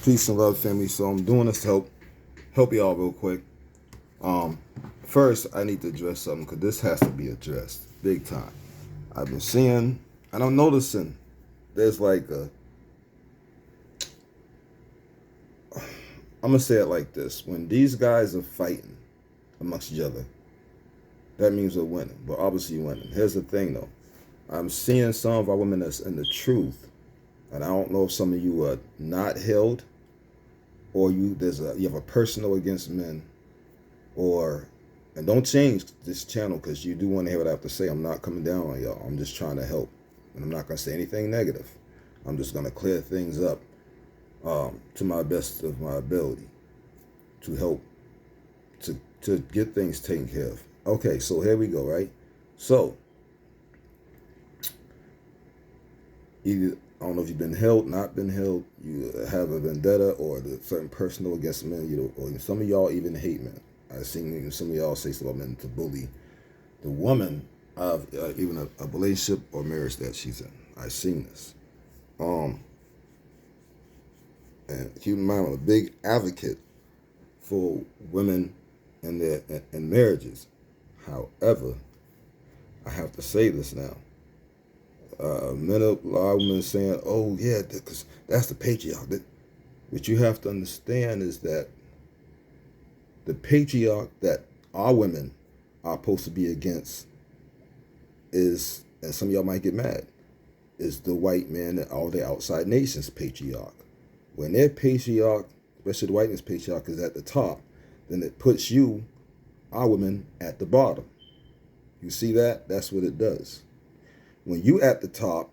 Peace and love, family. So I'm doing this to help y'all real quick. Um, First I need to address something because this has to be addressed big time. I've been seeing and I'm noticing there's like a I'm gonna say it like this: when these guys are fighting amongst each other, that means we're winning. But obviously winning. Here's the thing though. I'm seeing some of our women that's in the truth, and I don't know if some of you are not held or you have a personal against men or and don't change this channel because you do want to hear what I have to say. I'm not coming down on y'all. I'm just trying to help, and I'm not going to say anything negative. I'm just going to clear things up to my best of my ability to help to get things taken care of. Okay, so here we go. Right, so either I don't know if you've been held, not been held, you have a vendetta or the certain personal against men, or some of y'all even hate men. I've seen even some of y'all say stuff about men to bully the woman of even a relationship or marriage that she's in. I've seen this. And keep in mind, I'm a big advocate for women and their and marriages. However, I have to say this now. A lot of women saying, "Oh yeah, because that's the patriarch." What you have to understand is that the patriarch that our women are supposed to be against is, and some of y'all might get mad, is the white man and all the outside nations patriarch. When their patriarch, especially the white man's patriarch, is at the top, then it puts you, our women, at the bottom. You see that? That's what it does. When you at the top,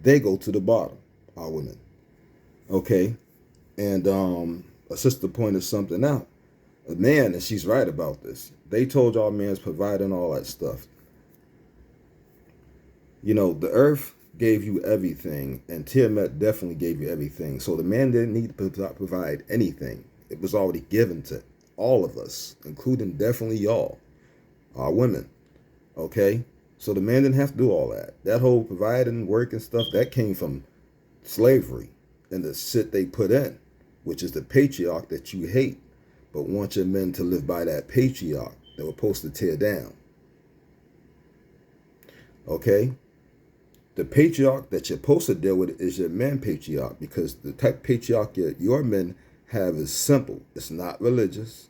they go to the bottom, our women. Okay? And a sister pointed something out. A man, and she's right about this. They told y'all men's providing all that stuff. You know, the earth gave you everything, and Tiamat definitely gave you everything. So the man didn't need to provide anything. It was already given to all of us, including definitely y'all, our women. Okay? So the man didn't have to do all that. That whole providing, work and stuff, that came from slavery and the shit they put in, which is the patriarch that you hate, but want your men to live by that patriarch that we're supposed to tear down. Okay? The patriarch that you're supposed to deal with is your man patriarch, because the type of patriarch your men have is simple. It's not religious.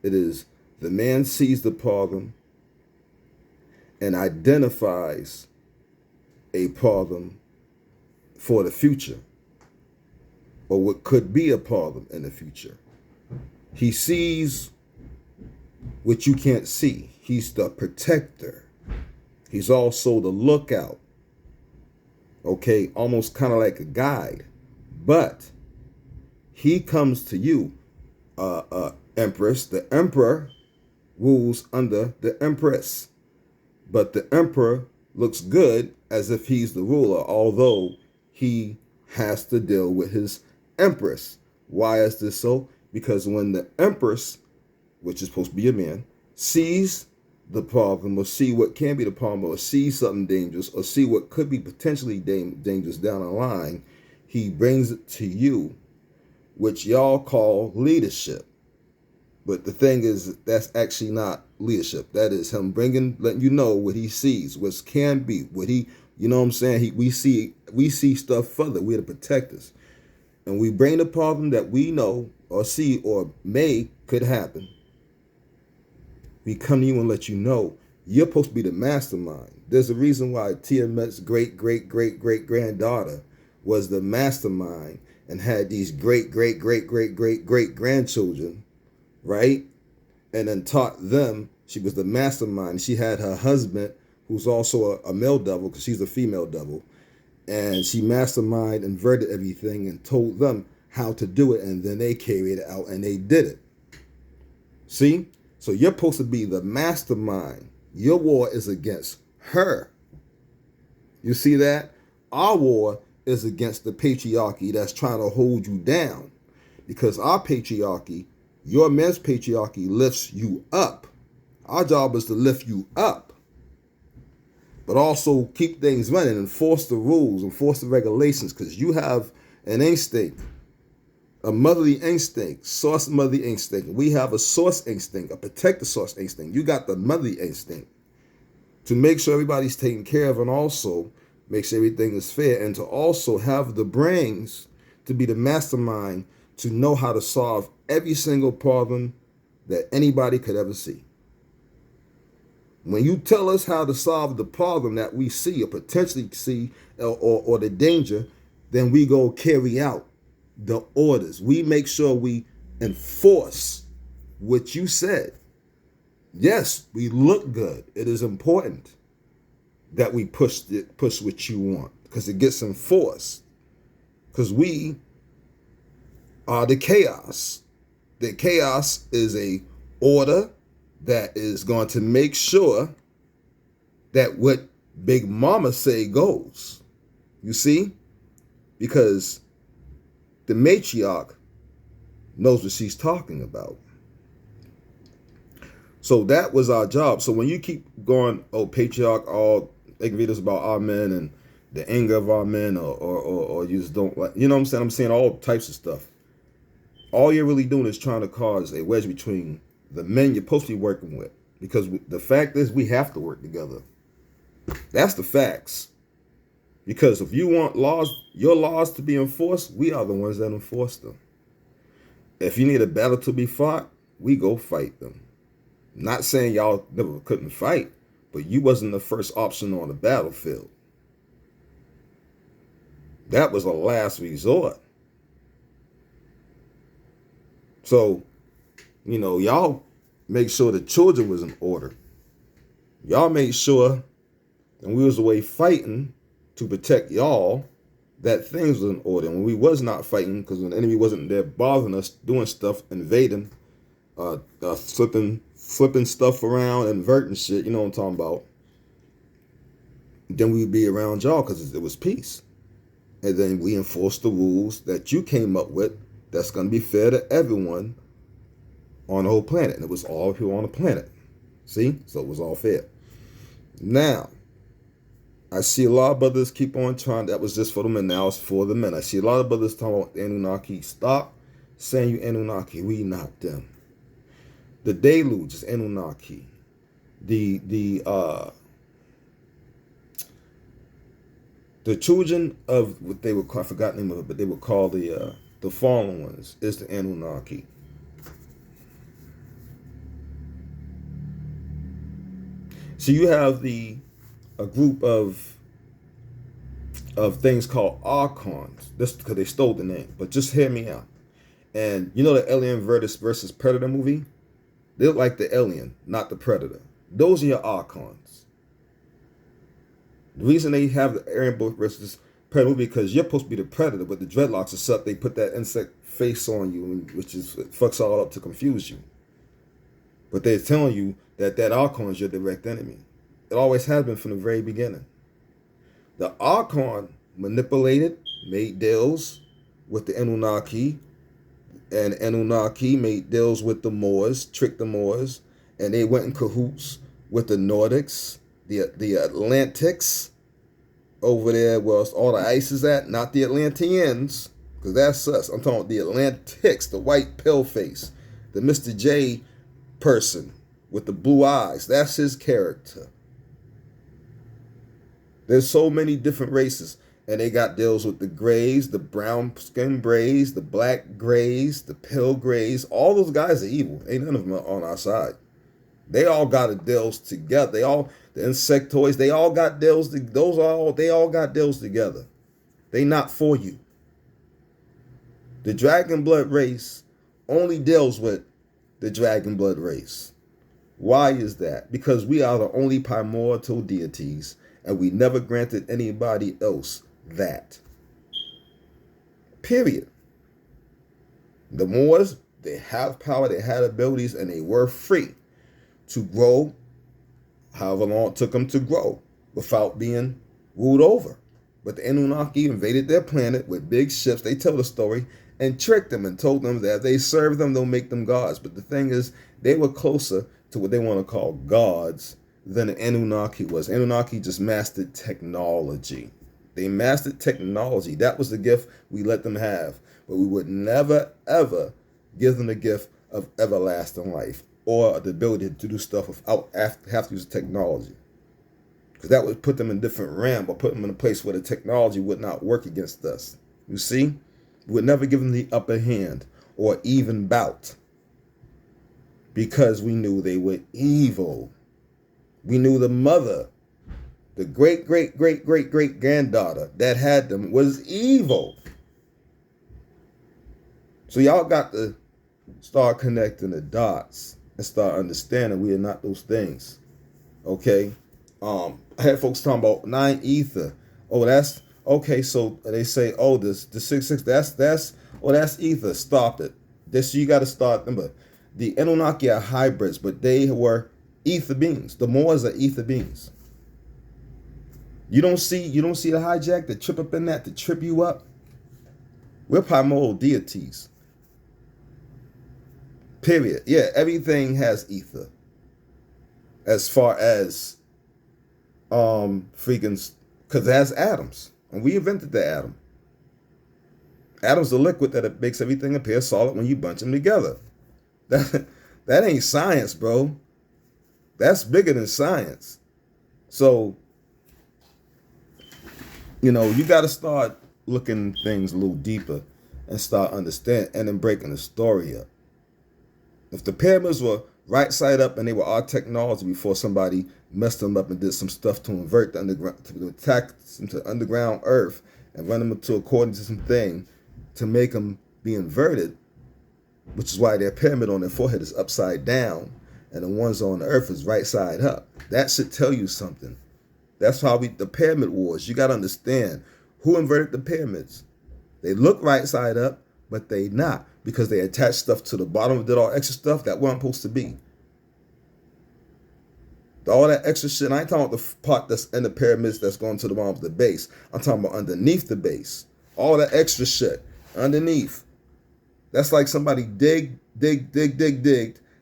It is the man sees the problem and identifies a problem for the future or what could be a problem in the future. He sees what you can't see. He's the protector. He's also the lookout. Okay, almost kind of like a guide. But he comes to you, Empress. The emperor rules under the empress. But the emperor looks good as if he's the ruler, although he has to deal with his empress. Why is this so? Because when the empress, which is supposed to be a man, sees the problem or see what can be the problem or see something dangerous or see what could be potentially dangerous down the line, he brings it to you, which y'all call leadership. But the thing is, that's actually not leadership. That is him letting you know what he sees, what can be, what he, you know what I'm saying? We see stuff further. We're the protectors. And we bring the problem that we know or see or could happen. We come to you and let you know you're supposed to be the mastermind. There's a reason why Tiamat's great-great-great-great-great-granddaughter was the mastermind and had these great-great-great-great-great-great-grandchildren, right? And then taught them. She was the mastermind. She had her husband, who's also a male devil, because she's a female devil. And she mastermind, inverted everything, and told them how to do it. And then they carried it out, and they did it. See? So you're supposed to be the mastermind. Your war is against her. You see that? Our war is against the patriarchy that's trying to hold you down. Because our patriarchy, your men's patriarchy, lifts you up. Our job is to lift you up. But also keep things running, enforce the rules, enforce the regulations, because you have an instinct a motherly instinct, source motherly instinct. We have a source instinct, a protective source instinct. You got the motherly instinct to make sure everybody's taken care of and also make sure everything is fair, and to also have the brains to be the mastermind to know how to solve every single problem that anybody could ever see. When you tell us how to solve the problem that we see or potentially see, or the danger, then we go carry out the orders. We make sure we enforce what you said. Yes, we look good. It is important that we push what you want, because it gets enforced. Because we are the chaos. The chaos is a order that is going to make sure that what Big Mama say goes. You see? Because the matriarch knows what she's talking about. So that was our job. So when you keep going, oh, patriarch, all they can read us about our men and the anger of our men, or you just don't like, you know what I'm saying? I'm saying all types of stuff. All you're really doing is trying to cause a wedge between the men you're supposed to be working with. Because the fact is, we have to work together. That's the facts. Because if you want your laws to be enforced, we are the ones that enforce them. If you need a battle to be fought, we go fight them. Not saying y'all never couldn't fight, but you wasn't the first option on the battlefield. That was a last resort. So, y'all make sure the children was in order. Y'all made sure, and we was away fighting to protect y'all, that things was in order. And when we was not fighting, because when the enemy wasn't there bothering us, doing stuff, invading, flipping stuff around, inverting shit, you know what I'm talking about, then we'd be around y'all because it was peace. And then we enforced the rules that you came up with that's going to be fair to everyone on the whole planet. And it was all here on the planet. See? So it was all fair. Now, I see a lot of brothers keep on trying. That was just for the men. Now it's for the men. I see a lot of brothers talking about the Anunnaki. Stop saying you Anunnaki. We not them. The deluge is Anunnaki. The children of what they were called, I forgot the name of it, but they were called the fallen ones, is the Anunnaki. So you have a group of things called archons. This because they stole the name, but just hear me out. And you know the Alien versus Predator movie? They look like the alien, not the predator. Those are your archons. The reason they have the alien versus predator because you're supposed to be the predator, but the dreadlocks are set. They put that insect face on you, which is it fucks all up to confuse you. But they're telling you that archon is your direct enemy. It always has been from the very beginning. The archon manipulated, made deals with the Anunnaki, and Anunnaki made deals with the Moors, tricked the Moors, and they went in cahoots with the Nordics, the Atlantics, over there where all the ice is at, not the Atlanteans, because that's us. I'm talking about the Atlantics, the white pale face, the Mr. J person with the blue eyes. That's his character. There's so many different races. And they got deals with the grays, the brown skin grays, the black grays, the pale grays. All those guys are evil. Ain't none of them on our side. They all got deals together. The insectoids, they all got deals. They all got deals together. They not for you. The dragon blood race only deals with the dragon blood race. Why is that? Because we are the only primordial deities, and we never granted anybody else that. Period. The Moors, they have power, they had abilities, and they were free to grow however long it took them to grow without being ruled over. But the Anunnaki invaded their planet with big ships. They tell the story and tricked them and told them that if they serve them, they'll make them gods. But the thing is, they were closer to what they want to call gods than the Anunnaki was. Anunnaki just mastered technology. They mastered technology. That was the gift we let them have. But we would never, ever give them the gift of everlasting life or the ability to do stuff without have to use technology. Because that would put them in a different realm or put them in a place where the technology would not work against us. You see? We would never give them the upper hand or even bout because we knew they were evil. We knew the mother, the great, great, great, great, great granddaughter that had them was evil. So y'all got to start connecting the dots and start understanding we are not those things. Okay? I had folks talking about 9 ether. Oh, that's okay. So they say, oh, the 6 that's ether. Stop it. This you got to start. Remember, the Anunnaki are hybrids, but they were ether beings. The Moors are ether beings. You don't see the hijack, the trip up in that to trip you up. We're primordial deities. Period. Yeah, everything has ether. As far as because it has atoms. And we invented the atom. Atom's a liquid that makes everything appear solid when you bunch them together. That ain't science, bro. That's bigger than science. So, you got to start looking things a little deeper and start understanding and then breaking the story up. If the pyramids were right side up and they were our technology before somebody messed them up and did some stuff to invert the underground, to attack them to underground earth and run them into according to some thing to make them be inverted, which is why their pyramid on their forehead is upside down and the ones on the earth is right side up. That should tell you something. That's how the pyramid wars. You got to understand who inverted the pyramids. They look right side up, but they not, because they attached stuff to the bottom and did all extra stuff that wasn't supposed to be. All that extra shit, I ain't talking about the part that's in the pyramids that's going to the bottom of the base. I'm talking about underneath the base. All that extra shit underneath. That's like somebody digged,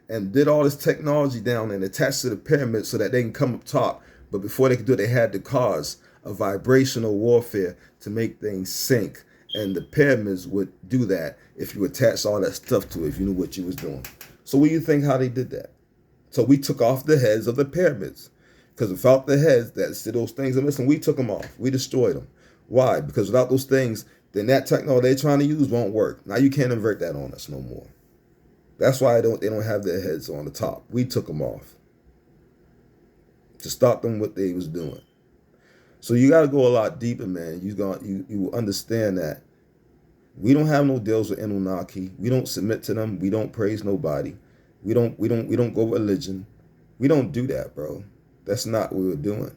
and did all this technology down and attached to the pyramid so that they can come up top. But before they could do it, they had to cause a vibrational warfare to make things sink. And the pyramids would do that if you attached all that stuff to it, if you knew what you was doing. So what do you think how they did that? So we took off the heads of the pyramids. Because without the heads, those things are missing, we took them off. We destroyed them. Why? Because without those things, then that technology they're trying to use won't work. Now you can't invert that on us no more. That's why they don't have their heads on the top. We took them off to stop them what they was doing. So you got to go a lot deeper, man. You understand that we don't have no deals with Anunnaki. We don't submit to them. We don't praise nobody. We don't go religion. We don't do that, bro. That's not what we were doing.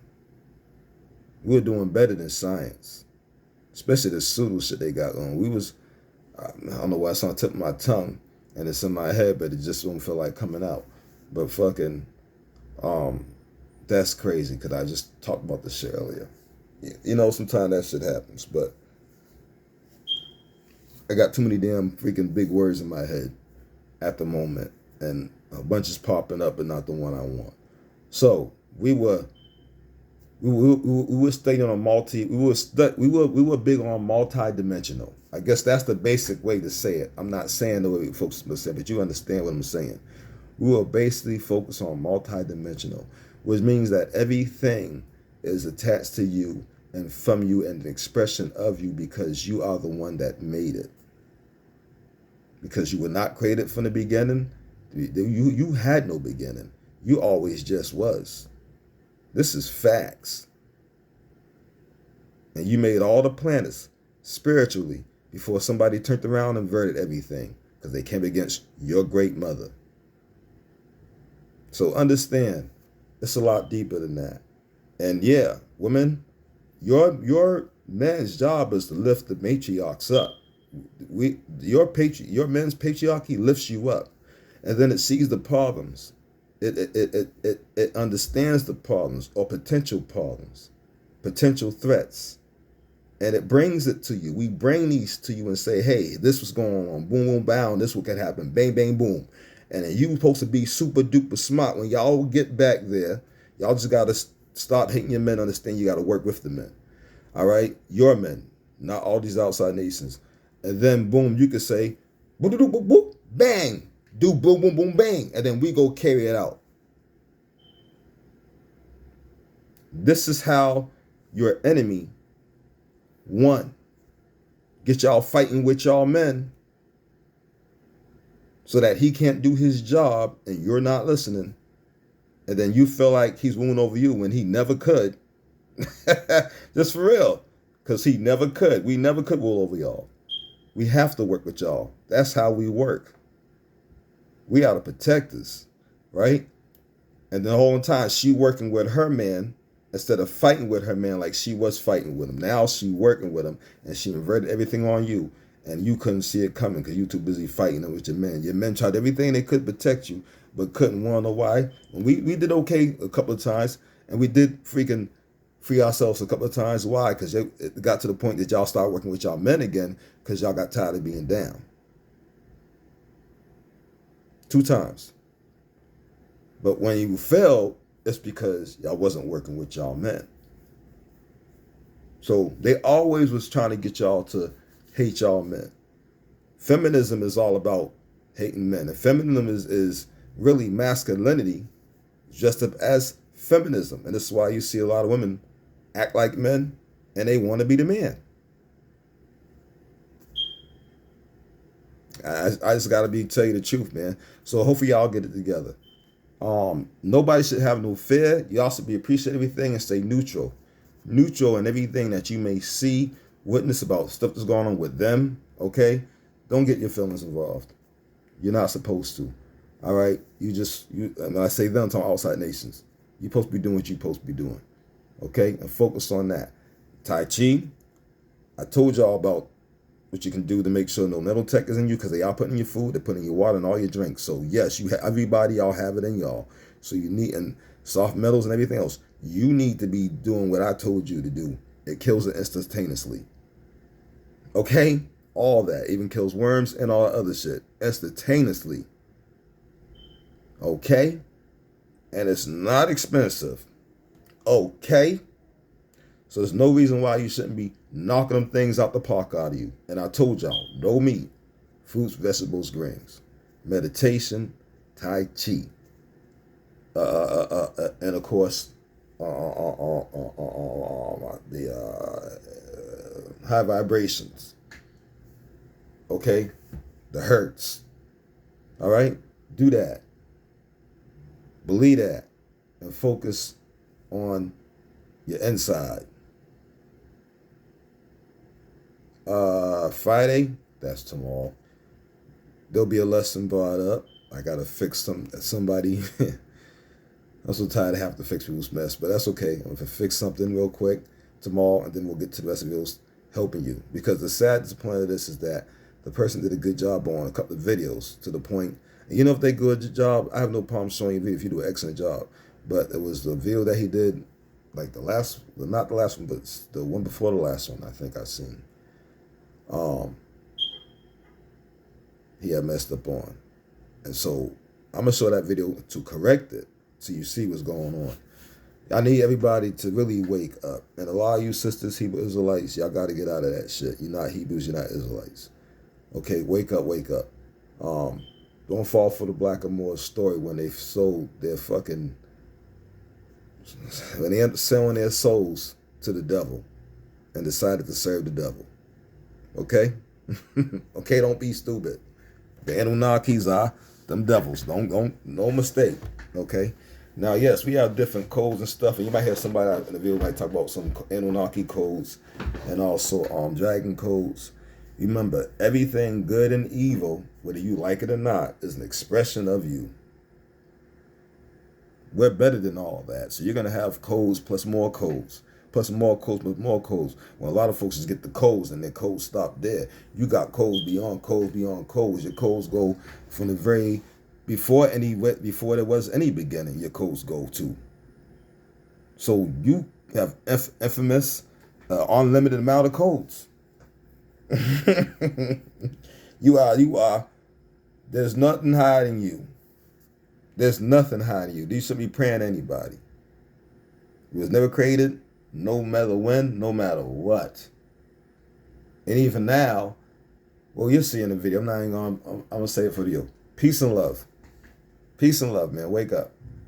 We were doing better than science, especially the pseudo shit they got on. I don't know why it's on the tip of my tongue and it's in my head, but it just don't feel like coming out. But fucking, that's crazy because I just talked about this shit earlier. Sometimes that shit happens, but I got too many damn freaking big words in my head at the moment, and a bunch is popping up, but not the one I want. So we were studying on we were big on multi-dimensional. I guess that's the basic way to say it. I'm not saying the way folks must say, but you understand what I'm saying. We were basically focused on multi-dimensional, which means that everything is attached to you and from you and an expression of you because you are the one that made it. Because you were not created from the beginning. You had no beginning. You always just was. This is facts. And you made all the planets spiritually before somebody turned around and inverted everything because they came against your great mother. So understand, it's a lot deeper than that. And yeah, women, your man's job is to lift the matriarchs up. Your men's patriarchy lifts you up, and then it sees the problems. It understands the problems or potential problems, potential threats, and it brings it to you. We bring these to you and say, hey, this was going on. Boom, boom, boom. This what could happen. Bang, bang, boom. And then you supposed to be super duper smart. When y'all get back there, y'all just got to start hating your men. Understand you got to work with the men. All right, your men, not all these outside nations. And then boom, you could say, boop, boop, boop, boop, bang, do boom, boom, boom, bang, and then we go carry it out. This is how your enemy, one, get y'all fighting with y'all men so that he can't do his job and you're not listening. And then you feel like he's wooing over you when he never could. Just for real. Because he never could. We never could rule over y'all. We have to work with y'all. That's how we work. We are the protectors, right? And the whole time she working with her man instead of fighting with her man like she was fighting with him. Now she working with him and she inverted everything on you. And you couldn't see it coming because you too busy fighting it with your men. Your men tried everything they could protect you, but couldn't. Want to know why? We did okay a couple of times, and we did freaking free ourselves a couple of times. Why? Because it got to the point that y'all started working with y'all men again because y'all got tired of being down. 2 times. But when you failed, it's because y'all wasn't working with y'all men. So they always was trying to get y'all to hate y'all men. Feminism is all about hating men. And feminism is really masculinity dressed up as feminism. And this is why you see a lot of women act like men and they want to be the man. I just got to tell you the truth, man. So hopefully y'all get it together. Nobody should have no fear. Y'all should be appreciate everything and stay neutral. Neutral in everything that you may see, witness about stuff that's going on with them, okay? Don't get your feelings involved. You're not supposed to. All right? When I say them, I'm talking outside nations. You're supposed to be doing what you're supposed to be doing. Okay? And focus on that. Tai Chi, I told y'all about what you can do to make sure no metal tech is in you because they are putting in your food, they're putting in your water and all your drinks. So yes, everybody, y'all have it in y'all. So you need, and soft metals and everything else, you need to be doing what I told you to do. It kills it instantaneously. Okay? All that. Even kills worms and all that other shit. Instantaneously. Okay? And it's not expensive. Okay? So there's no reason why you shouldn't be knocking them things out the park out of you. And I told y'all, no meat, fruits, vegetables, grains, meditation, Tai Chi, and of course, the high vibrations. Okay, the hertz. All right, do that. Believe that, and focus on your inside. Friday, that's tomorrow. There'll be a lesson brought up. I gotta fix somebody. I'm so tired of having to fix people's mess, but that's okay. I'm gonna fix something real quick tomorrow, and then we'll get to the rest of those helping you. Because the sad disappointment of this is that the person did a good job on a couple of videos to the point. And you know, if they do a good job, I have no problem showing you a video if you do an excellent job. But it was the video that he did, like not the last one, but the one before the last one. I think I've seen. He had messed up on. And so I'm going to show that video to correct it so you see what's going on. I need everybody to really wake up. And a lot of you sisters, Hebrew Israelites, y'all got to get out of that shit. You're not Hebrews, you're not Israelites. Okay, wake up, wake up. Don't fall for the Blackamoor story when they sold their fucking, when they end up selling their souls to the devil and decided to serve the devil. Okay? Okay, don't be stupid. The Anunnakis are them devils. Don't no mistake. Okay? Now, yes, we have different codes and stuff, and you might hear somebody in the video might talk about some Anunnaki codes and also dragon codes. Remember, everything good and evil, whether you like it or not, is an expression of you. We're better than all that. So you're going to have codes plus more codes. Plus more codes, plus more codes. When a lot of folks just get the codes and their codes stop there. You got codes beyond codes beyond codes. Your codes go from the very before there was any beginning. Your codes go to. So you have infamous, unlimited amount of codes. You are. There's nothing hiding you. There's nothing hiding you. You shouldn't be praying to anybody. You was never created. no matter when, no matter what. And even now, well, you'll see in the video. I'm not even going. I'm gonna say it for you. Peace and love. Peace and love, man. Wake up.